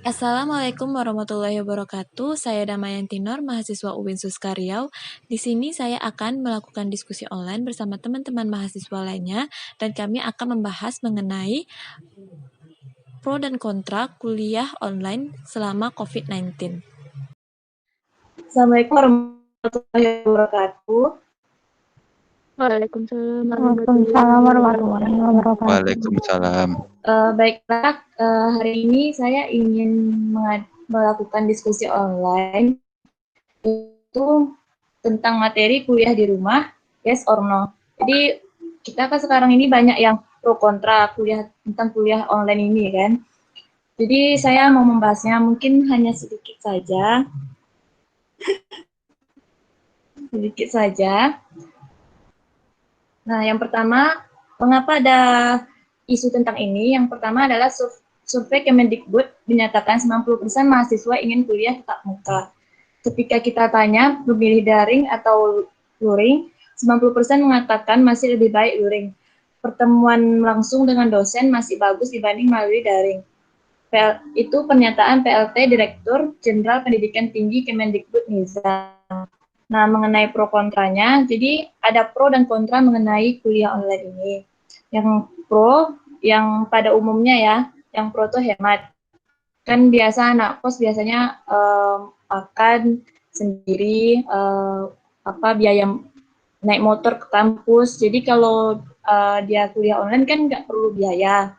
Assalamualaikum warahmatullahi wabarakatuh. Saya Damayanti Nur, mahasiswa UIN Suska Riau. Di sini saya akan melakukan diskusi online bersama teman-teman mahasiswa lainnya dan kami akan membahas mengenai pro dan kontra kuliah online selama COVID-19. Assalamualaikum warahmatullahi wabarakatuh. Waalaikumsalam warahmatullahi wabarakatuh. Waalaikumsalam. Baiklah, hari ini saya ingin melakukan diskusi online itu tentang materi kuliah di rumah, yes or no. Jadi kita kan sekarang ini banyak yang pro kontra tentang kuliah online ini kan. Jadi saya mau membahasnya mungkin hanya sedikit saja. Nah, yang pertama, mengapa ada isu tentang ini? Yang pertama adalah survei Kemendikbud menyatakan 90% mahasiswa ingin kuliah tatap muka. Ketika kita tanya memilih daring atau luring, 90% mengatakan masih lebih baik luring. Pertemuan langsung dengan dosen masih bagus dibanding melalui daring. Itu pernyataan PLT Direktur Jenderal Pendidikan Tinggi Kemendikbud Nizam. Nah, mengenai pro kontranya, jadi ada pro dan kontra mengenai kuliah online ini. Yang pro, yang pada umumnya ya, yang pro itu hemat. Kan biasa anak kos biasanya akan sendiri biaya naik motor ke kampus. Jadi kalau dia kuliah online kan nggak perlu biaya.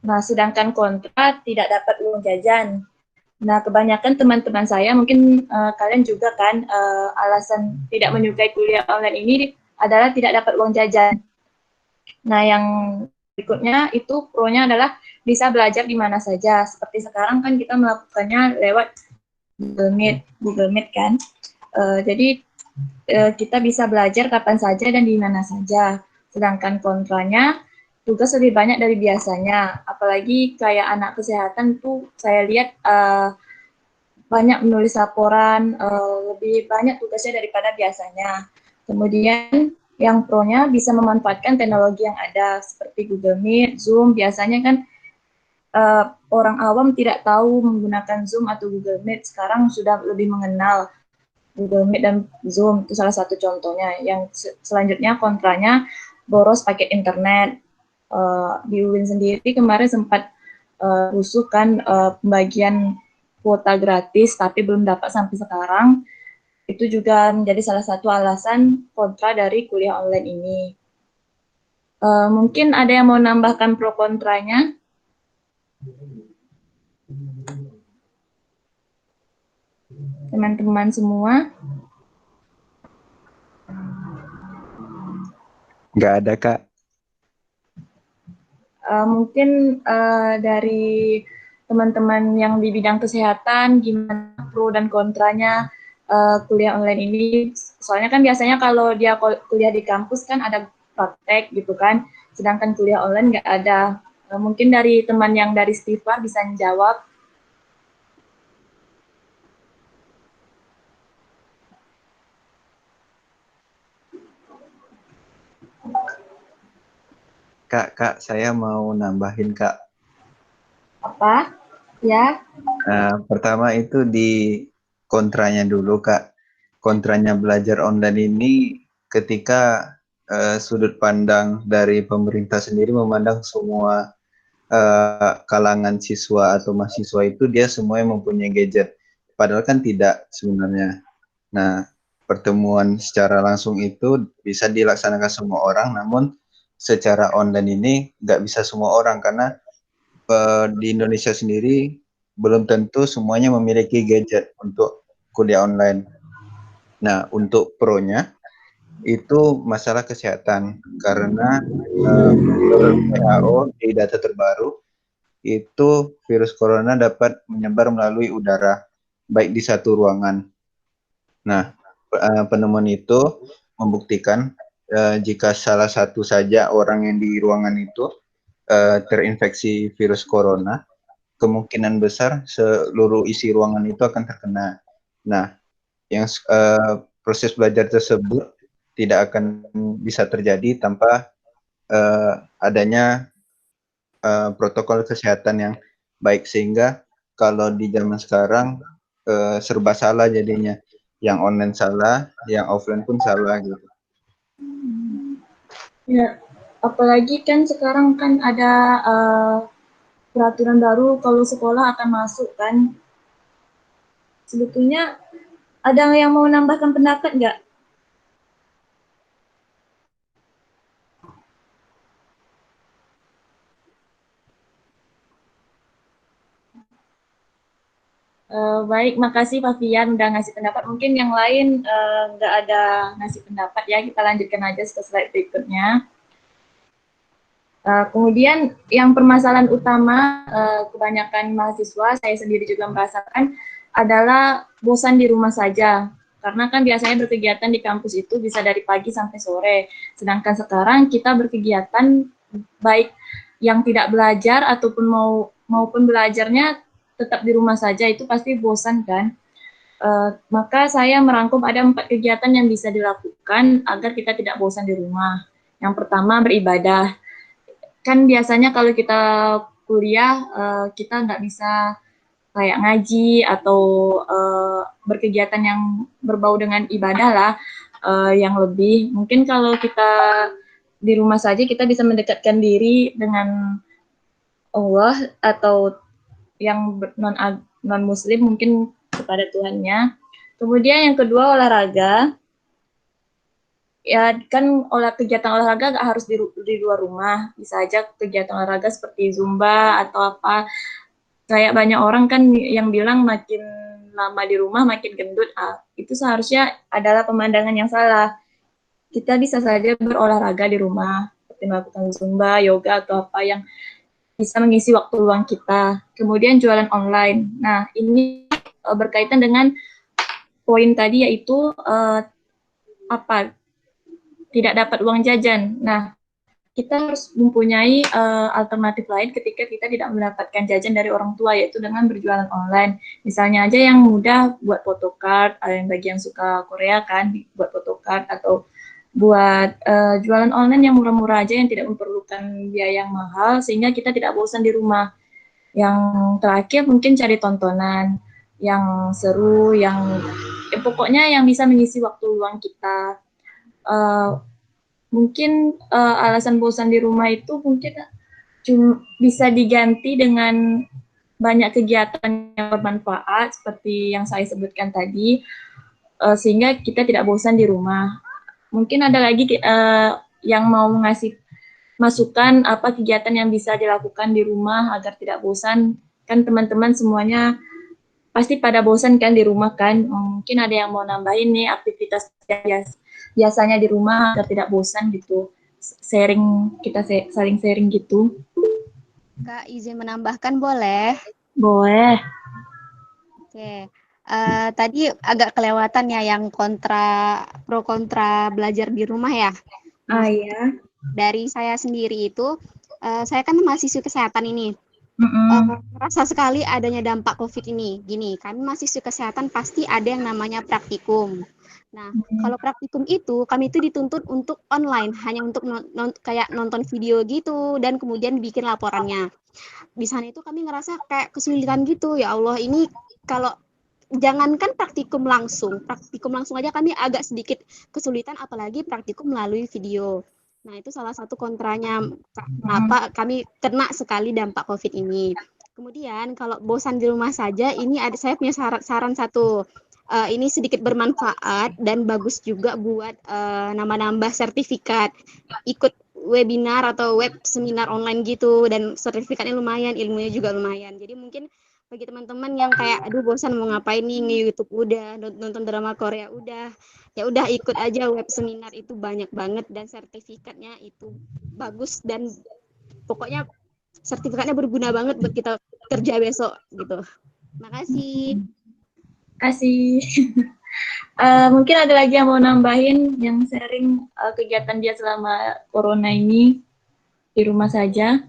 Nah, sedangkan kontra tidak dapat uang jajan. Nah, kebanyakan teman-teman saya, mungkin kalian juga kan, alasan tidak menyukai kuliah online ini adalah tidak dapat uang jajan. Nah, yang berikutnya itu pro-nya adalah bisa belajar di mana saja. Seperti sekarang kan kita melakukannya lewat Google Meet kan. Jadi kita bisa belajar kapan saja dan di mana saja. Sedangkan kontranya, tugas lebih banyak dari biasanya. Apalagi kayak anak kesehatan tuh saya lihat banyak menulis laporan, lebih banyak tugasnya daripada biasanya. Kemudian yang pro-nya bisa memanfaatkan teknologi yang ada seperti Google Meet, Zoom. Biasanya kan orang awam tidak tahu menggunakan Zoom atau Google Meet. Sekarang sudah lebih mengenal Google Meet dan Zoom, itu salah satu contohnya. Yang selanjutnya kontranya boros paket internet. Di UIN sendiri kemarin sempat rusuh kan pembagian kuota gratis, tapi belum dapat sampai sekarang. Itu juga menjadi salah satu alasan kontra dari kuliah online ini. Mungkin ada yang mau nambahkan pro kontranya? Teman-teman semua? Nggak ada, Kak. Mungkin dari teman-teman yang di bidang kesehatan, gimana pro dan kontranya kuliah online ini? Soalnya kan biasanya kalau dia kuliah di kampus kan ada praktek gitu kan, sedangkan kuliah online nggak ada. Mungkin dari teman yang dari Stifar bisa menjawab. Kak, saya mau nambahin, Kak. Apa? Ya. Pertama itu di kontranya dulu, Kak. Kontranya belajar online ini ketika sudut pandang dari pemerintah sendiri memandang semua kalangan siswa atau mahasiswa itu dia semuanya mempunyai gadget. Padahal kan tidak sebenarnya. Nah, pertemuan secara langsung itu bisa dilaksanakan semua orang, namun secara online ini nggak bisa semua orang karena di Indonesia sendiri belum tentu semuanya memiliki gadget untuk kuliah online. Nah, untuk pro-nya itu masalah kesehatan karena menurut WHO di data terbaru itu virus corona dapat menyebar melalui udara baik di satu ruangan. Nah, penemuan itu membuktikan jika salah satu saja orang yang di ruangan itu terinfeksi virus corona, kemungkinan besar seluruh isi ruangan itu akan terkena. Nah, yang proses belajar tersebut tidak akan bisa terjadi tanpa adanya protokol kesehatan yang baik, sehingga kalau di zaman sekarang serba salah jadinya. Yang online salah, yang offline pun salah gitu. Ya, apalagi kan sekarang kan ada peraturan baru kalau sekolah akan masuk kan. Sebetulnya ada yang mau nambahkan pendapat nggak? Baik, makasih Pak Fian udah ngasih pendapat. Mungkin yang lain nggak ada ngasih pendapat ya, kita lanjutkan aja ke slide berikutnya. Kemudian yang permasalahan utama kebanyakan mahasiswa, saya sendiri juga merasakan, adalah bosan di rumah saja. Karena kan biasanya berkegiatan di kampus itu bisa dari pagi sampai sore. Sedangkan sekarang kita berkegiatan baik yang tidak belajar ataupun maupun belajarnya tetap di rumah saja, itu pasti bosan kan. Maka saya merangkum ada 4 kegiatan yang bisa dilakukan agar kita tidak bosan di rumah. Yang pertama beribadah. Kan biasanya kalau kita kuliah kita nggak bisa kayak ngaji atau berkegiatan yang berbau dengan ibadah lah yang lebih. Mungkin kalau kita di rumah saja kita bisa mendekatkan diri dengan Allah atau yang non muslim mungkin kepada Tuhannya. Kemudian yang kedua olahraga. Ya kan kegiatan olahraga nggak harus di luar rumah, bisa aja kegiatan olahraga seperti zumba atau apa. Kayak banyak orang kan yang bilang makin lama di rumah makin gendut. Itu seharusnya adalah pemandangan yang salah. Kita bisa saja berolahraga di rumah, seperti melakukan zumba, yoga atau apa yang bisa mengisi waktu luang kita. Kemudian jualan online. Nah ini berkaitan dengan poin tadi, yaitu apa, tidak dapat uang jajan. Nah, kita harus mempunyai alternatif lain ketika kita tidak mendapatkan jajan dari orang tua, yaitu dengan berjualan online. Misalnya aja yang mudah buat photocard, yang bagi yang suka Korea kan, buat photocard, atau buat jualan online yang murah-murah aja, yang tidak memerlukan biaya yang mahal, sehingga kita tidak bosan di rumah. Yang terakhir mungkin cari tontonan yang seru, yang pokoknya yang bisa mengisi waktu luang kita. Mungkin alasan bosan di rumah itu mungkin bisa diganti dengan banyak kegiatan yang bermanfaat seperti yang saya sebutkan tadi, sehingga kita tidak bosan di rumah. Mungkin ada lagi yang mau ngasih masukan apa kegiatan yang bisa dilakukan di rumah agar tidak bosan. Kan teman-teman semuanya pasti pada bosan kan di rumah kan. Mungkin ada yang mau nambahin nih aktivitas biasanya di rumah agar tidak bosan gitu. Kita saling sharing gitu. Kak, izin menambahkan boleh? Boleh. Oke. Tadi agak kelewatan ya yang pro kontra belajar di rumah ya. Iya. Dari saya sendiri itu, saya kan mahasiswa kesehatan ini. Rasa sekali adanya dampak COVID ini. Gini, kami mahasiswa kesehatan pasti ada yang namanya praktikum. Nah, kalau praktikum itu, kami itu dituntut untuk online, hanya untuk kayak nonton video gitu, dan kemudian bikin laporannya. Di sana itu kami ngerasa kayak kesulitan gitu, ya Allah, ini kalau jangankan praktikum langsung aja kami agak sedikit kesulitan, apalagi praktikum melalui video. Nah, itu salah satu kontranya kenapa kami kena sekali dampak COVID ini. Kemudian kalau bosan di rumah saja, ini saya punya saran satu. Ini sedikit bermanfaat dan bagus juga buat nambah sertifikat. Ikut webinar atau web seminar online gitu, dan sertifikatnya lumayan, ilmunya juga lumayan. Jadi mungkin bagi teman-teman yang kayak aduh bosan mau ngapain nih, nge-YouTube udah, nonton drama Korea udah, ya udah ikut aja web seminar, itu banyak banget dan sertifikatnya itu bagus, dan pokoknya sertifikatnya berguna banget buat kita kerja besok gitu. Makasih. Kasih. Mungkin ada lagi yang mau nambahin yang sharing kegiatan dia selama corona ini di rumah saja.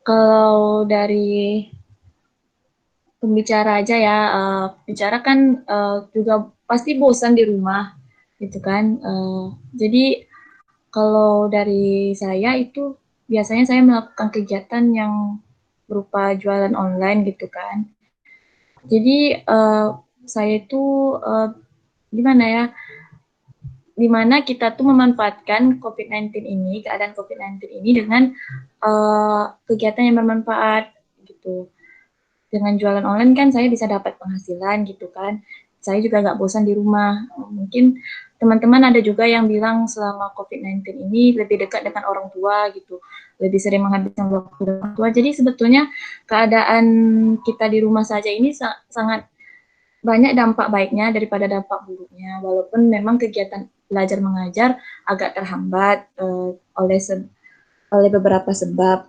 Kalau dari pembicara aja ya. Bicara kan juga pasti bosan di rumah, gitu kan. Jadi kalau dari saya itu biasanya saya melakukan kegiatan yang berupa jualan online gitu kan. Jadi saya itu gimana ya? Dimana kita tuh memanfaatkan COVID-19 ini, keadaan COVID-19 ini dengan kegiatan yang bermanfaat gitu. Dengan jualan online kan saya bisa dapat penghasilan gitu kan. Saya juga nggak bosan di rumah. Mungkin teman-teman ada juga yang bilang selama COVID-19 ini lebih dekat dengan orang tua gitu, lebih sering menghabiskan waktu dengan orang tua. Jadi sebetulnya keadaan kita di rumah saja ini sangat banyak dampak baiknya daripada dampak buruknya. Walaupun memang kegiatan belajar mengajar agak terhambat oleh beberapa sebab.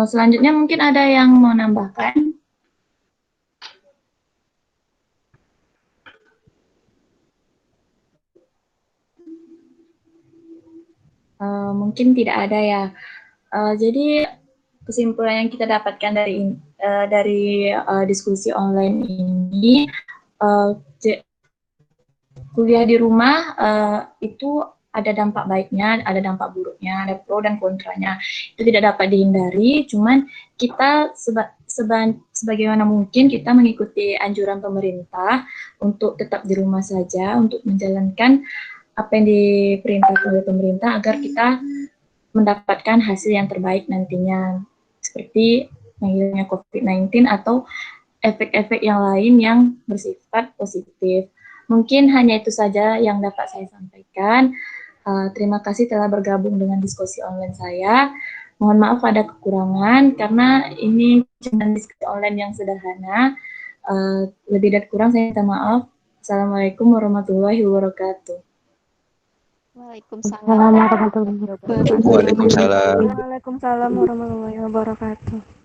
Selanjutnya mungkin ada yang mau nambahkan. Mungkin tidak ada ya. Jadi kesimpulan yang kita dapatkan dari diskusi online ini, kuliah di rumah itu ada dampak baiknya, ada dampak buruknya, ada pro dan kontranya. Itu tidak dapat dihindari, cuman kita sebagaimana mungkin kita mengikuti anjuran pemerintah untuk tetap di rumah saja, untuk menjalankan apa yang diperintahkan oleh pemerintah agar kita mendapatkan hasil yang terbaik nantinya, seperti menghilangnya COVID-19 atau efek-efek yang lain yang bersifat positif. Mungkin hanya itu saja yang dapat saya sampaikan. Terima kasih telah bergabung dengan diskusi online saya. Mohon maaf ada kekurangan karena ini cuma diskusi online yang sederhana. Lebih dan kurang saya minta maaf. Assalamualaikum warahmatullahi wabarakatuh. Waalaikumsalam Assalamualaikum warahmatullahi wabarakatuh. Waalaikumsalam. Waalaikumsalam warahmatullahi wabarakatuh.